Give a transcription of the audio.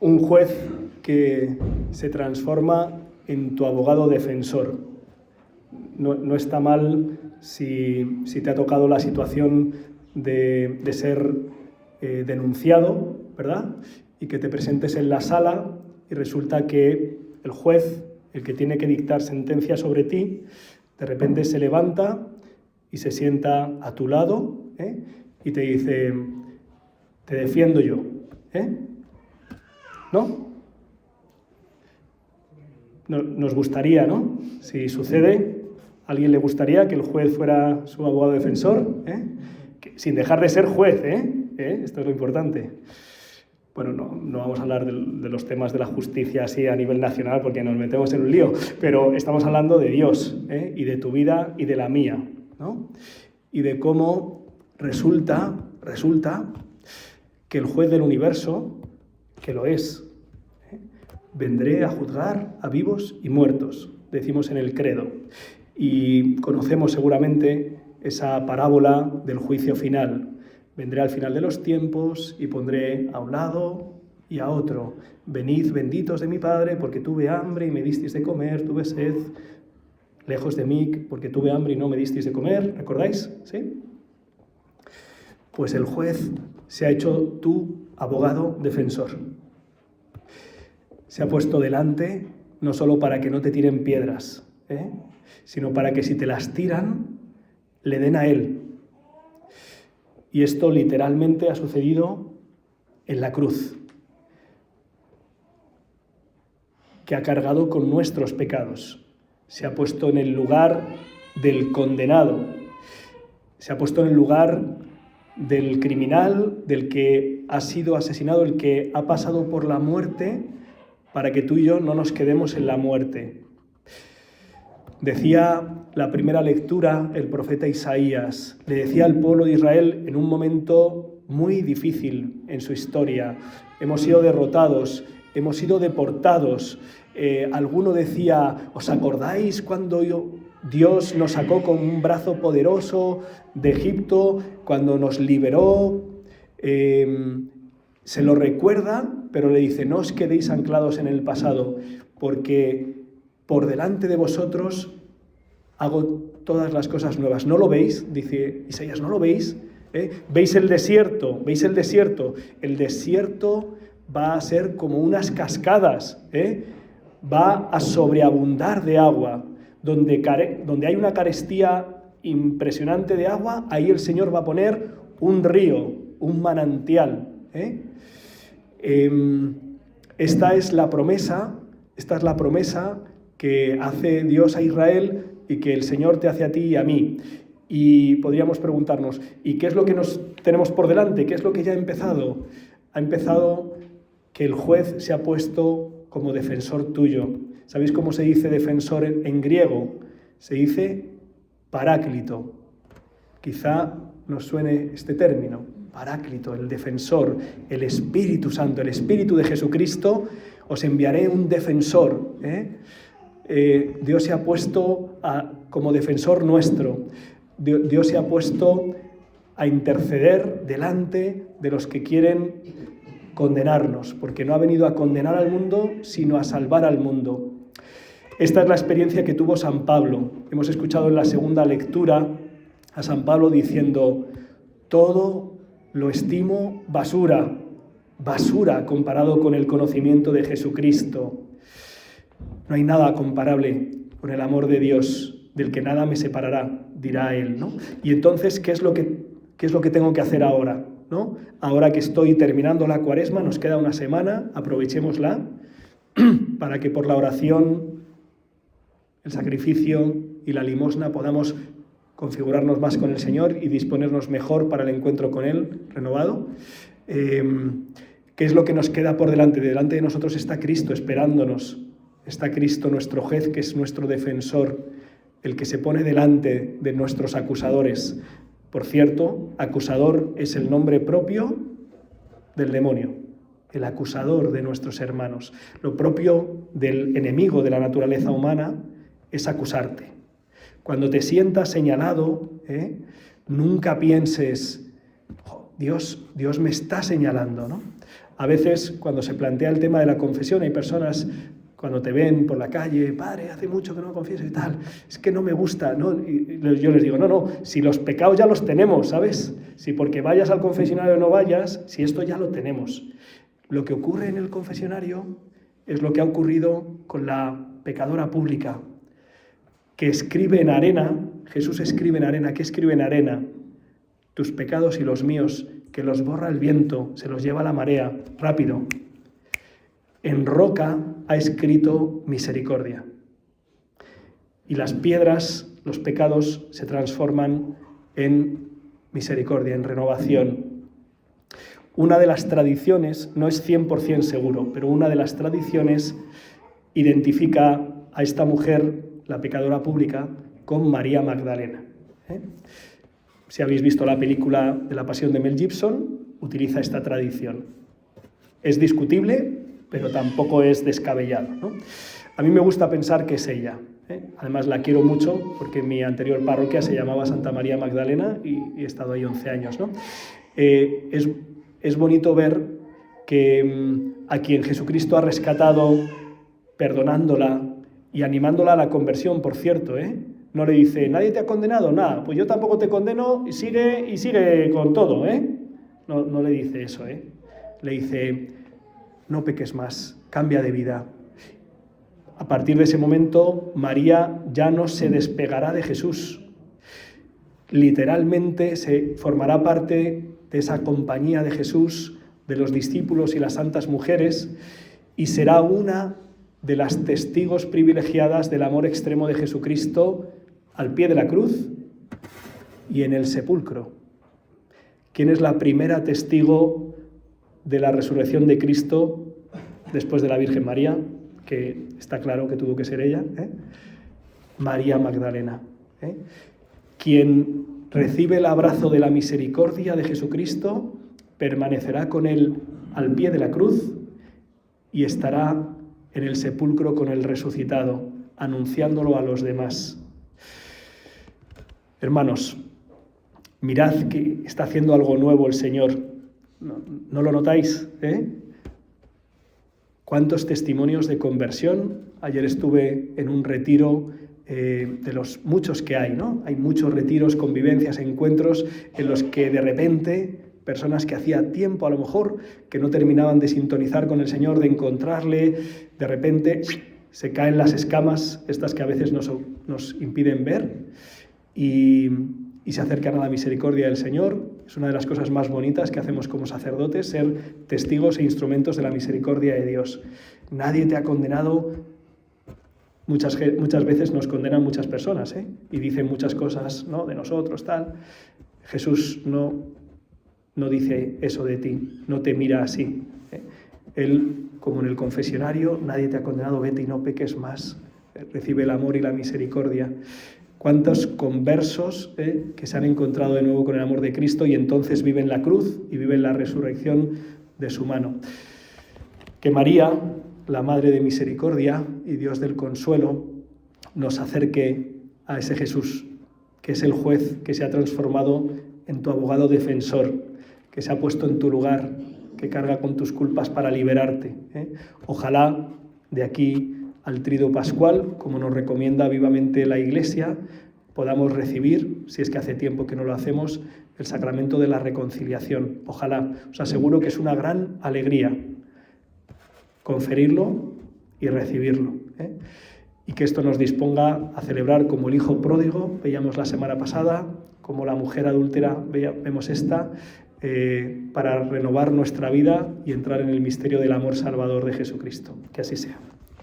un juez que se transforma en tu abogado defensor. No está mal si te ha tocado la situación de ser denunciado, ¿verdad? Y que te presentes en la sala y resulta que el juez, el que tiene que dictar sentencia sobre ti, de repente se levanta y se sienta a tu lado, y te dice: te defiendo yo, ¿no? Nos gustaría, ¿no? Si sucede, ¿a alguien le gustaría que el juez fuera su abogado defensor? Sin dejar de ser juez, esto es lo importante. Bueno, no vamos a hablar de los temas de la justicia así a nivel nacional porque nos metemos en un lío, pero estamos hablando de Dios, y de tu vida y de la mía, ¿no? Y de cómo resulta que el juez del universo, que lo es, vendré a juzgar a vivos y muertos, decimos en el credo. Y conocemos seguramente esa parábola del juicio final. Vendré al final de los tiempos y pondré a un lado y a otro. Venid benditos de mi Padre, porque tuve hambre y me disteis de comer, tuve sed, lejos de mí, porque tuve hambre y no me disteis de comer. ¿Recordáis? ¿Sí? Pues el juez se ha hecho tu abogado defensor. Se ha puesto delante no solo para que no te tiren piedras, sino para que si te las tiran, le den a él. Y esto literalmente ha sucedido en la cruz, que ha cargado con nuestros pecados. Se ha puesto en el lugar del condenado, se ha puesto en el lugar del criminal, del que ha sido asesinado, el que ha pasado por la muerte, para que tú y yo no nos quedemos en la muerte. Decía la primera lectura el profeta Isaías, le decía al pueblo de Israel en un momento muy difícil en su historia: hemos sido derrotados, hemos sido deportados. Alguno decía: ¿os acordáis cuando Dios nos sacó con un brazo poderoso de Egipto, cuando nos liberó? Se lo recuerda, pero le dice: no os quedéis anclados en el pasado, porque por delante de vosotros hago todas las cosas nuevas. ¿No lo veis? Dice Isaías, ¿no lo veis? ¿Veis el desierto? ¿Veis el desierto? El desierto va a ser como unas cascadas, va a sobreabundar de agua. Donde hay una carestía impresionante de agua, ahí el Señor va a poner un río, un manantial. Esta es la promesa que hace Dios a Israel y que el Señor te hace a ti y a mí. Y podríamos preguntarnos, ¿y qué es lo que nos tenemos por delante? ¿Qué es lo que ya ha empezado? Ha empezado que el juez se ha puesto como defensor tuyo. ¿Sabéis cómo se dice defensor en griego? Se dice paráclito. Quizá nos suene este término, paráclito, el defensor, el Espíritu Santo, el Espíritu de Jesucristo. Os enviaré un defensor, Dios se ha puesto como defensor nuestro. Dios se ha puesto a interceder delante de los que quieren condenarnos, porque no ha venido a condenar al mundo, sino a salvar al mundo. Esta es la experiencia que tuvo San Pablo. Hemos escuchado en la segunda lectura a San Pablo diciendo: todo lo estimo basura comparado con el conocimiento de Jesucristo. No hay nada comparable con el amor de Dios, del que nada me separará, dirá él, ¿no? Y entonces, ¿qué es lo que tengo que hacer ahora, ¿no? Ahora que estoy terminando la Cuaresma, nos queda una semana, aprovechémosla para que por la oración, el sacrificio y la limosna podamos configurarnos más con el Señor y disponernos mejor para el encuentro con Él renovado. ¿Qué es lo que nos queda por delante? Delante de nosotros está Cristo esperándonos. Está Cristo, nuestro juez, que es nuestro defensor, el que se pone delante de nuestros acusadores. Por cierto, acusador es el nombre propio del demonio, el acusador de nuestros hermanos. Lo propio del enemigo de la naturaleza humana es acusarte. Cuando te sientas señalado, nunca pienses: Dios me está señalando, ¿no? A veces, cuando se plantea el tema de la confesión, hay personas, cuando te ven por la calle, padre, hace mucho que no confieso y tal, es que no me gusta, ¿no? Y yo les digo, no, si los pecados ya los tenemos, ¿sabes? Si porque vayas al confesionario o no vayas, si esto ya lo tenemos. Lo que ocurre en el confesionario es lo que ha ocurrido con la pecadora pública, que escribe en arena. Jesús escribe en arena. ¿Qué escribe en arena? Tus pecados y los míos, que los borra el viento, se los lleva la marea, rápido. En roca ha escrito misericordia. Y las piedras, los pecados, se transforman en misericordia, en renovación. Una de las tradiciones, no es 100% seguro, pero una de las tradiciones identifica a esta mujer, la pecadora pública, con María Magdalena. Si habéis visto la película de la Pasión de Mel Gibson, utiliza esta tradición. Es discutible, pero tampoco es descabellado, ¿no? A mí me gusta pensar que es ella. Además la quiero mucho porque mi anterior parroquia se llamaba Santa María Magdalena y he estado ahí 11 años, ¿no? Es bonito ver que a quien Jesucristo ha rescatado, perdonándola y animándola a la conversión, por cierto, no le dice, nadie te ha condenado, nada, pues yo tampoco te condeno y sigue con todo, No le dice eso, Le dice, no peques más, cambia de vida. A partir de ese momento, María ya no se despegará de Jesús. Literalmente se formará parte de esa compañía de Jesús, de los discípulos y las santas mujeres, y será una de las testigos privilegiadas del amor extremo de Jesucristo al pie de la cruz y en el sepulcro. ¿Quién es la primera testigo de la resurrección de Cristo después de la Virgen María? Que está claro que tuvo que ser ella, María Magdalena. Quien recibe el abrazo de la misericordia de Jesucristo permanecerá con él al pie de la cruz y estará en el sepulcro con el resucitado, anunciándolo a los demás. Hermanos, mirad que está haciendo algo nuevo el Señor. ¿No lo notáis? ¿Cuántos testimonios de conversión? Ayer estuve en un retiro de los muchos que hay, ¿no? Hay muchos retiros, convivencias, encuentros en los que de repente personas que hacía tiempo a lo mejor que no terminaban de sintonizar con el Señor, de encontrarle, de repente se caen las escamas, estas que a veces nos impiden ver, y se acercan a la misericordia del Señor. Es una de las cosas más bonitas que hacemos como sacerdotes, ser testigos e instrumentos de la misericordia de Dios. Nadie te ha condenado. Muchas veces nos condenan muchas personas, y dicen muchas cosas, ¿no?, de nosotros, tal. Jesús no dice eso de ti, no te mira así. Él, como en el confesionario, nadie te ha condenado, vete y no peques más. Recibe el amor y la misericordia. ¿Cuántos conversos que se han encontrado de nuevo con el amor de Cristo y entonces viven la cruz y viven la resurrección de su mano? Que María, la Madre de Misericordia y Dios del Consuelo, nos acerque a ese Jesús, que es el juez que se ha transformado en tu abogado defensor, que se ha puesto en tu lugar, que carga con tus culpas para liberarte. Ojalá de aquí al Tríduo Pascual, como nos recomienda vivamente la Iglesia, podamos recibir, si es que hace tiempo que no lo hacemos, el sacramento de la reconciliación. Ojalá, os aseguro que es una gran alegría conferirlo y recibirlo. Y que esto nos disponga a celebrar como el hijo pródigo, veíamos la semana pasada, como la mujer adúltera, vemos esta, para renovar nuestra vida y entrar en el misterio del amor salvador de Jesucristo. Que así sea.